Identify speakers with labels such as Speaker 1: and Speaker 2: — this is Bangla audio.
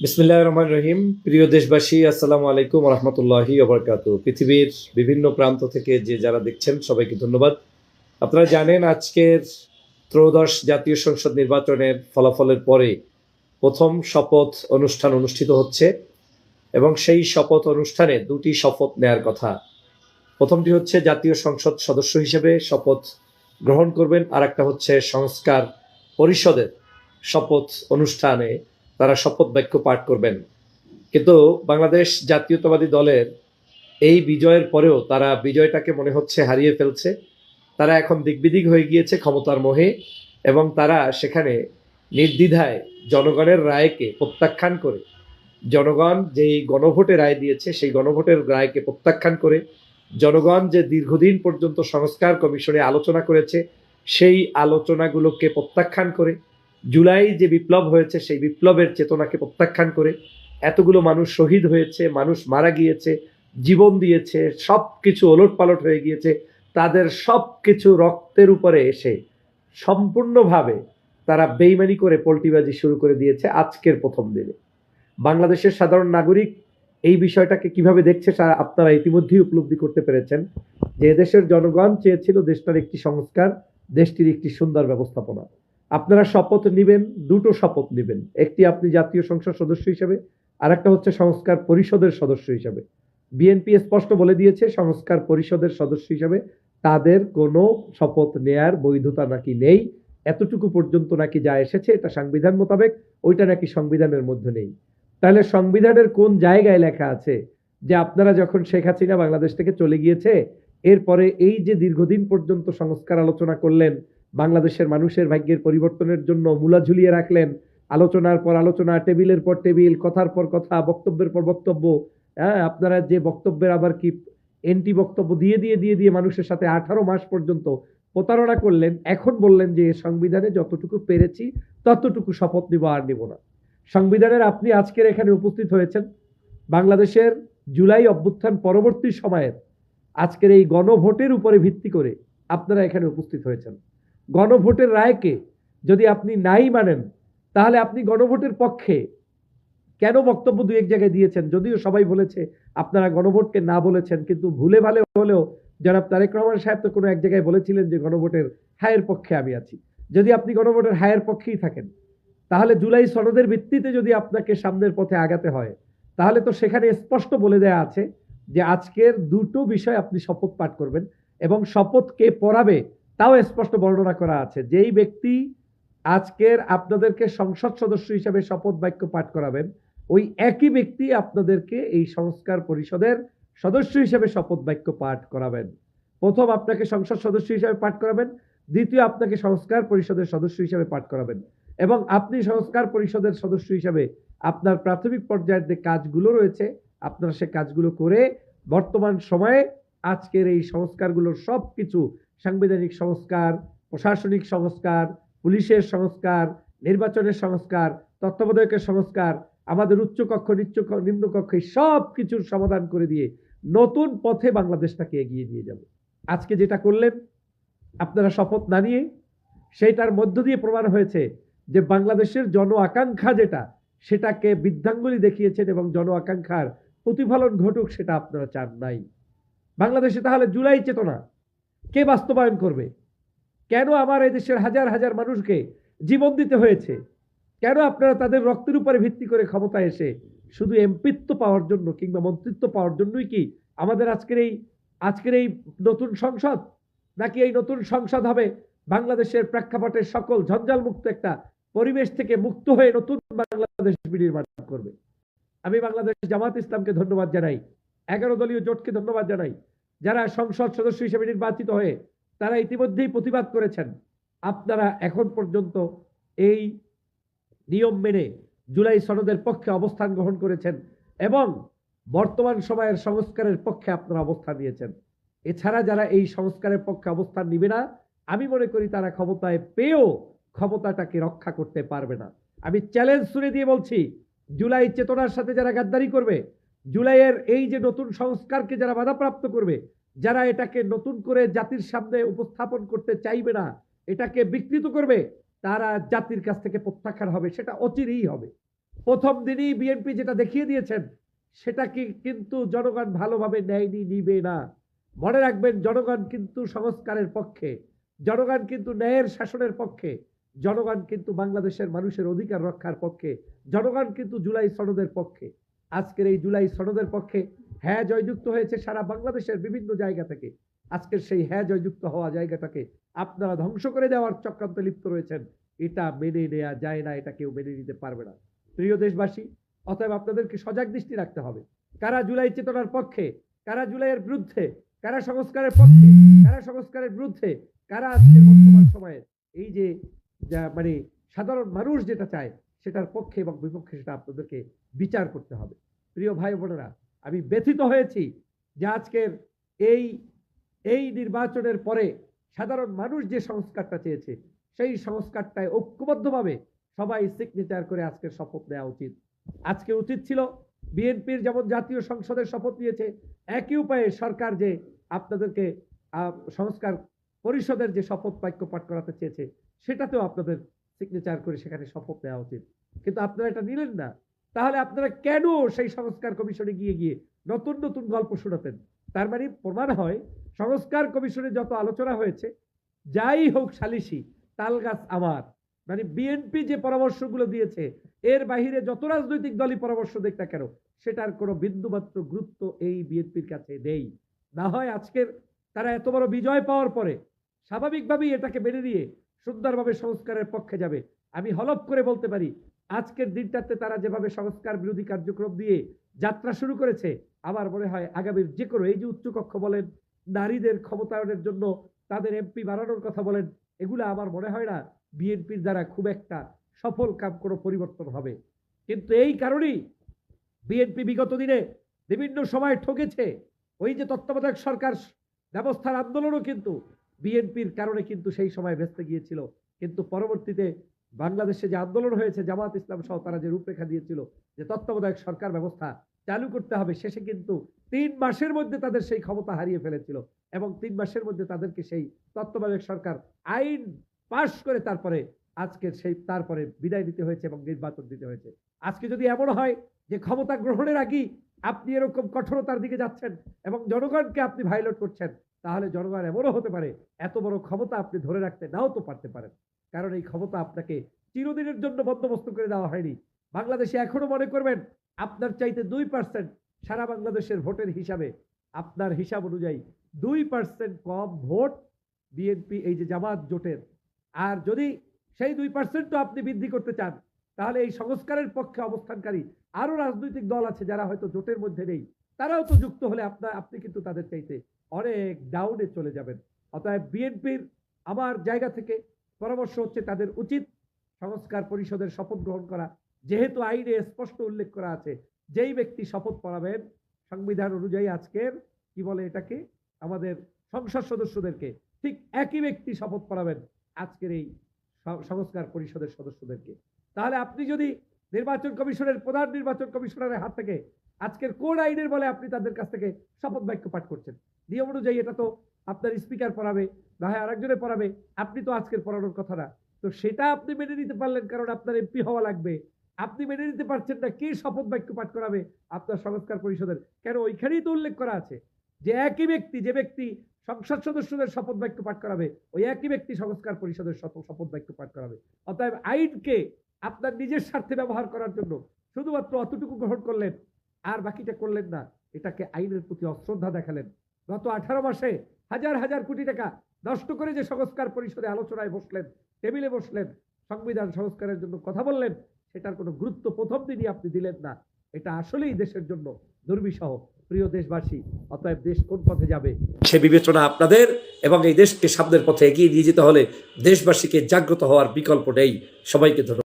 Speaker 1: বিসমিল্লাহির রহমানির রহিম। প্রিয় দেশবাসী, আসসালামু আলাইকুম ওয়া রাহমাতুল্লাহি ওয়া বারাকাতুহু। পৃথিবীর বিভিন্ন প্রান্ত থেকে যে যারা দেখছেন সবাইকে ধন্যবাদ। আপনারা জানেন আজকের ত্রয়োদশ জাতীয় সংসদ নির্বাচনের ফলাফলের পরে প্রথম শপথ অনুষ্ঠান অনুষ্ঠিত হচ্ছে এবং সেই শপথ অনুষ্ঠানে দুটি শপথ নেয়ার কথা। প্রথমটি হচ্ছে জাতীয় সংসদ সদস্য হিসেবে শপথ গ্রহণ করবেন, আর একটা হচ্ছে সংস্কার পরিষদের শপথ অনুষ্ঠানে তারা শপথ বাক্য পাঠ করবেন। কিন্তু বাংলাদেশ জাতীয়তাবাদী দলের এই বিজয়ের পরেও তারা বিজয়টাকে মনে হচ্ছে হারিয়ে ফেলছে। তারা এখন দিকবিদিক হয়ে গিয়েছে ক্ষমতার মোহে, এবং তারা সেখানে নির্দ্বিধায় জনগণের রায়কে প্রত্যাখ্যান করে, জনগণ যেই গণভোটে রায় দিয়েছে সেই গণভোটের রায়কে প্রত্যাখ্যান করে, জনগণ যে দীর্ঘদিন পর্যন্ত সংস্কার কমিশনে আলোচনা করেছে সেই আলোচনাগুলোকে প্রত্যাখ্যান করে, জুলাই যে বিপ্লব হয়েছে সেই বিপ্লবের চেতনাকে প্রত্যাখ্যান করে, এতগুলো মানুষ শহীদ হয়েছে, মানুষ মারা গিয়েছে, জীবন দিয়েছে, সব কিছু ওলটপালট হয়ে গিয়েছে, তাদের সব কিছু রক্তের উপরে এসে সম্পূর্ণভাবে তারা বেইমানি করে পল্টিবাজি শুরু করে দিয়েছে আজকের প্রথম দিনে। বাংলাদেশের সাধারণ নাগরিক এই বিষয়টাকে কিভাবে দেখছে আপনারা ইতিমধ্যেই উপলব্ধি করতে পেরেছেন যে এদেশের জনগণ চেয়েছিল দেশটার একটি সংস্কার, দেশটির একটি সুন্দর ব্যবস্থাপনা। আপনারা শপথ নেবেন, দুটো শপথ নেবেন, একটি আপনি জাতীয় সংসদ সদস্য হিসেবে, আর একটা হচ্ছে সংস্কার পরিষদের সদস্য হিসেবে। বিএনপি স্পষ্ট বলে দিয়েছে সংস্কার পরিষদের সদস্য হিসেবে তাদের কোনো শপথ নেয়ার বৈধতা নাকি নেই, এতটুকু পর্যন্ত নাকি যা এসেছে এটা সংবিধান মোতাবেক, ওইটা নাকি সংবিধানের মধ্যে নেই। তাহলে সংবিধানের কোন জায়গায় লেখা আছে যে আপনারা যখন শেখ হাসিনা বাংলাদেশ থেকে চলে গিয়েছে এরপরে এই যে দীর্ঘদিন পর্যন্ত সংস্কার আলোচনা করলেন, বাংলাদেশের মানুষের ভাগ্যের পরিবর্তনের জন্য মূলা ঝুলিয়ে রাখলেন, আলোচনার পর আলোচনা, টেবিলের পর টেবিল, কথার পর কথা, বক্তব্যের পর বক্তব্য, হ্যাঁ আপনারা যে বক্তব্যের আবার কি এন্টি বক্তব্য দিয়ে দিয়ে দিয়ে দিয়ে মানুষের সাথে 18 মাস পর্যন্ত প্রতারণা করলেন, এখন বললেন যে সংবিধানে যতটুকু পেরেছি ততটুকু শপথ নিব, আর নিব না। সংবিধানের আপনি আজকের এখানে উপস্থিত হয়েছেন বাংলাদেশের জুলাই অভ্যুত্থান পরবর্তী সময়ের আজকের এই গণভোটের উপরে ভিত্তি করে আপনারা এখানে উপস্থিত হয়েছেন। গণভোটের রায়কে যদি আপনি নাই মানেন তাহলে আপনি গণভোটের পক্ষে কেন বক্তব্য দুই এক জায়গায় দিয়েছেন? যদিও সবাই বলেছে আপনারা গণভোটকে না বলেছেন, কিন্তু ভুলে ভালে হলেও জনাব তারেক রহমান সাহেব তো কোনো এক জায়গায় বলেছিলেন যে গণভোটের হায়ের পক্ষে আমি আছি। যদি আপনি গণভোটের হায়ের পক্ষেই থাকেন তাহলে জুলাই সনদের ভিত্তিতে যদি আপনাকে সামনের পথে আগাতে হয় তাহলে তো সেখানে স্পষ্ট বলে দেয়া আছে যে আজকের দুটো বিষয় আপনি শপথ পাঠ করবেন, এবং শপথ কে পড়াবে তাও স্পষ্ট বর্ণনা করা আছে। যেই ব্যক্তি আজকের আপনাদেরকে সংসদ সদস্য হিসেবে শপথ বাক্য পাঠ করাবেন ওই একই ব্যক্তি আপনাদেরকে এই সংস্কার পরিষদের সদস্য হিসেবে শপথ বাক্য পাঠ করাবেন। প্রথম আপনাকে সংসদ সদস্য হিসেবে পাঠ করাবেন, দ্বিতীয় আপনাকে সংস্কার পরিষদের সদস্য হিসেবে পাঠ করাবেন, এবং আপনি সংস্কার পরিষদের সদস্য হিসেবে আপনার প্রাথমিক পর্যায়ের যে কাজগুলো রয়েছে আপনারা সে কাজগুলো করে বর্তমান সময়ে আজকের এই সংস্কারগুলোর সব কিছু, সাংবিধানিক সংস্কার, প্রশাসনিক সংস্কার, পুলিশের সংস্কার, নির্বাচনের সংস্কার, তত্ত্বাবধায়কের সংস্কার, আমাদের উচ্চকক্ষ নিম্নকক্ষ সব কিছুর সমাধান করে দিয়ে নতুন পথে বাংলাদেশটাকে এগিয়ে নিয়ে যাবে। আজকে যেটা করলেন আপনারা শপথ না নিয়ে, সেইটার মধ্য দিয়ে প্রমাণ হয়েছে যে বাংলাদেশের জন আকাঙ্ক্ষা যেটা সেটাকে বৃদ্ধাঙ্গুলি দেখিয়েছেন, এবং জন আকাঙ্ক্ষার প্রতিফলন ঘটুক সেটা আপনারা চান নাই। বাংলাদেশে তাহলে জুলাই চেতনা কে বাস্তবায়ন করবে? কেন আমার এই দেশের হাজার হাজার মানুষকে জীবন দিতে হয়েছে? কেন আপনারা তাদের রক্তের উপরে ভিত্তি করে ক্ষমতায় এসে শুধু এমপিত্ব পাওয়ার জন্য কিংবা মন্ত্রিত্ব পাওয়ার জন্যই কি আমাদের আজকের এই নতুন সংসদ? নাকি এই নতুন সংসদ হবে বাংলাদেশের প্রেক্ষাপটের সকল ঝঞ্ঝাল মুক্ত একটা পরিবেশ থেকে মুক্ত হয়ে নতুন বাংলাদেশ বিনির্মাণ করবে? আমি বাংলাদেশ জামাত ইসলামকে ধন্যবাদ জানাই, 11 দলীয় জোটকে ধন্যবাদ জানাই, যারা সংসদ সদস্য হিসেবে নির্বাচিত হয়ে তারা ইতিমধ্যেই প্রতিবাদ করেছেন। আপনারা এখন পর্যন্ত এই নিয়ম মেনে জুলাই সনদের পক্ষে অবস্থান গ্রহণ করেছেন এবং বর্তমান সময়ের সংস্কারের পক্ষে আপনারা অবস্থান নিয়েছেন। এছাড়া যারা এই সংস্কারের পক্ষে অবস্থান নিবে না, আমি মনে করি তারা ক্ষমতায় পেয়েও ক্ষমতাটাকে রক্ষা করতে পারবে না। আমি চ্যালেঞ্জ ছুড়ে দিয়ে বলছি, জুলাই চেতনার সাথে যারা গাদ্দারি করবে, জুলাইয়ের এই যে নতুন সংস্কারকে যারা বাধাপ্রাপ্ত করবে, যারা এটাকে নতুন করে জাতির সামনে উপস্থাপন করতে চাইবে না, এটাকে বিকৃত করবে, তারা জাতির কাছ থেকে প্রত্যাখ্যান হবে, সেটা অচিরেই হবে। প্রথম দিনই বিএনপি যেটা দেখিয়ে দিয়েছেন সেটা কিন্তু জনগণ ভালোভাবে নেয়নি, নিবে না। মনে রাখবেন, জনগণ কিন্তু সংস্কারের পক্ষে, জনগণ কিন্তু ন্যায়ের শাসনের পক্ষে, জনগণ কিন্তু বাংলাদেশের মানুষের অধিকার রক্ষার পক্ষে, জনগণ কিন্তু জুলাই সনদের পক্ষে। আজকের এই জুলাই সনদের পক্ষে হ্যাঁ জয়যুক্ত হয়েছে সারা বাংলাদেশের বিভিন্ন জায়গা থেকে। আজকের সেই হ্যাঁ জয়যুক্ত হওয়া জায়গাটাকে আপনারা ধ্বংস করে দেওয়ার চক্রান্তে লিপ্ত রয়েছেন। এটা মেনে নেওয়া যায় না, এটা কেউ মেনে নিতে পারবে না। প্রিয় দেশবাসী, অতএব আপনাদেরকে সজাগ দৃষ্টি রাখতে হবে। কারা জুলাই চেতনার পক্ষে, কারা জুলাইয়ের বিরুদ্ধে, কারা সংস্কারের পক্ষে, কারা সংস্কারের বিরুদ্ধে, কারা আজকে বর্তমান সময়ে এই যে মানে সাধারণ মানুষ যেটা চায় সেটার পক্ষে এবং বিপক্ষে, সেটা আপনাদেরকে বিচার করতে হবে। প্রিয় ভাই বোনেরা, আমি ব্যথিত হয়েছি যে আজকের এই এই নির্বাচনের পরে সাধারণ মানুষ যে সংস্কারটা চেয়েছে সেই সংস্কারটায় ঐক্যবদ্ধভাবে সবাই সিগনেচার করে আজকের শপথ নেওয়া উচিত। আজকে উচিত ছিল বিএনপির যেমন জাতীয় সংসদের শপথ নিয়েছে, একই উপায়ে সরকার যে আপনাদেরকে সংস্কার পরিষদের যে শপথ বাক্য পাঠ করাতে চেয়েছে সেটাতেও আপনাদের সিগনেচার করে সেখানে শপথ নেওয়া উচিত। কিন্তু আপনারা এটা নিলেন না। তাহলে আপনারা কেন সেই সংস্কার কমিশনে গিয়ে গিয়ে নতুন নতুন গল্প শোনাতেন? তার মানে প্রমাণ হয় সংস্কার কমিশনে যত আলোচনা হয়েছে, যাই হোক সালিসি তালগাছ আমার, মানে বিএনপি যে পরামর্শগুলো দিয়েছে এর বাহিরে যত রাজনৈতিক দলই পরামর্শ দেখ না কেন সেটার কোনো বিন্দুমাত্র গুরুত্ব এই বিএনপির কাছে নেই। না হয় আজকের তারা এত বড় বিজয় পাওয়ার পরে স্বাভাবিকভাবেই এটাকে মেনে নিয়ে সুন্দরভাবে সংস্কারের পক্ষে যাবে। আমি হলফ করে বলতে পারি, আজকের দিনটাতে তারা যেভাবে সংস্কার বিরোধী কার্যক্রম দিয়ে যাত্রা শুরু করেছে, আমার মনে হয় আগামীর যে কোনো, এই যে উচ্চকক্ষ বলেন, নারীদের ক্ষমতায়নের জন্য তাদের এমপি বাড়ানোর কথা বলেন, এগুলো আমার মনে হয় না বিএনপির দ্বারা খুব একটা সফল কাম কোনো পরিবর্তন হবে। কিন্তু এই কারণেই বিএনপি বিগত দিনে বিভিন্ন সময় ঠকেছে। ওই যে তত্ত্বাবধায়ক সরকার ব্যবস্থার আন্দোলনও কিন্তু বিএনপির কারণে কিন্তু সেই সময় ভেস্তে গিয়েছিল। কিন্তু পরবর্তীতে বাংলাদেশে যে আন্দোলন হয়েছে, জামাত ইসলাম সহ তারা যে রূপরেখা দিয়েছিল যে তত্ত্বাবধায়ক সরকার ব্যবস্থা চালু করতে হবে, শেষে কিন্তু 3 মাসের মধ্যে তাদের সেই ক্ষমতা হারিয়ে ফেলেছিল এবং 3 মাসের মধ্যে তাদেরকে সেই তত্ত্বাবধায়ক সরকার আইন পাশ করে তারপরে বিদায় দিতে হয়েছে এবং নির্বাচন দিতে হয়েছে। আজকে যদি এমন হয় যে ক্ষমতা গ্রহণের আগেই আপনি এরকম কঠোরতার দিকে যাচ্ছেন এবং জনগণকে আপনি ভায়োলেট করছেন, তাহলে জনগণ এমনও হতে পারে এত বড় ক্ষমতা আপনি ধরে রাখতে নাও তো পারতে পারেন। কারণ এই ক্ষমতা আপনাকে চিরদিনের জন্য বন্দোবস্ত করে দেওয়া হয়নি। বাংলাদেশে এখনো মনে করবেন আপনার চাইতে 2% সারা বাংলাদেশের ভোটের হিসাবে, আপনার হিসাব অনুযায়ী 2% কম ভোট বিএনপি এই যে জামাত জোটের। আর যদি সেই 2% আপনি বৃদ্ধি করতে চান, তাহলে এই সংস্কারের পক্ষে অবস্থানকারী আরো রাজনৈতিক দল আছে যারা হয়তো জোটের মধ্যে নেই, তারাও তো যুক্ত হলে আপনি কিন্তু তাদের চাইতে অনেক ডাউনে চলে যাবেন। অতএব বিএনপির আমার জায়গা থেকে পরামর্শ হচ্ছে তাদের উচিত সংস্কার পরিষদের শপথ গ্রহণ করা। যেহেতু আইনে স্পষ্ট উল্লেখ করা আছে যেই ব্যক্তি শপথ পড়াবেন সংবিধান অনুযায়ী, আজকের কি বলে এটাকে, আমাদের সংসদ সদস্যদেরকে, ঠিক একই ব্যক্তি শপথ পড়াবেন আজকের এই সংস্কার পরিষদের সদস্যদেরকে। তাহলে আপনি যদি নির্বাচন কমিশনের প্রধান নির্বাচন কমিশনারের হাত থেকে আজকের কোন আইনের বলে আপনি তাদের কাছ থেকে শপথ বাক্য পাঠ করছেন, নিয়ম অনুযায়ী এটা তো আপনার স্পিকার পড়াবে, না হয় আরেকজনে পড়াবে, আপনি তো আজকের পড়ানোর কথা না। তো সেটা আপনি মেনে নিতে পারলেন কারণ আপনার এমপি হওয়া লাগবে। আপনি মেনে নিতে পারছেন না কে শপথ বাক্য পাঠ করাবে আপনার সংস্কার পরিষদের, কেন ওইখানেই তো উল্লেখ করা আছে যে একই ব্যক্তি, যে ব্যক্তি সংসদ সদস্যদের শপথ বাক্য পাঠ করাবে ওই একই ব্যক্তি সংস্কার পরিষদের শপথ বাক্য পাঠ করাবে। অতএব আইনকে আপনার নিজের স্বার্থে ব্যবহার করার জন্য শুধুমাত্র অতটুকু গ্রহণ করলেন আর বাকিটা করলেন না, এটাকে আইনের প্রতি অশ্রদ্ধা দেখালেন। গত 18 মাসে হাজার হাজার কোটি টাকা নষ্ট করে যে সংস্কার পরিষদে আলোচনায় বসলেন, টেবিলে বসলেন, সংবিধান সংস্কারের জন্য কথা বললেন, সেটার কোনো গুরুত্ব প্রথম দিনই আপনি দিলেন না। এটা আসলেই দেশের জন্য দুর্বিষহ। প্রিয় দেশবাসী, অতএব দেশ কোন পথে যাবে সে বিবেচনা আপনাদের, এবং এই দেশকে সামনের পথে এগিয়ে নিয়ে যেতে হলে দেশবাসীকে জাগ্রত হওয়ার বিকল্প নেই। সবাইকে ধন্যবাদ।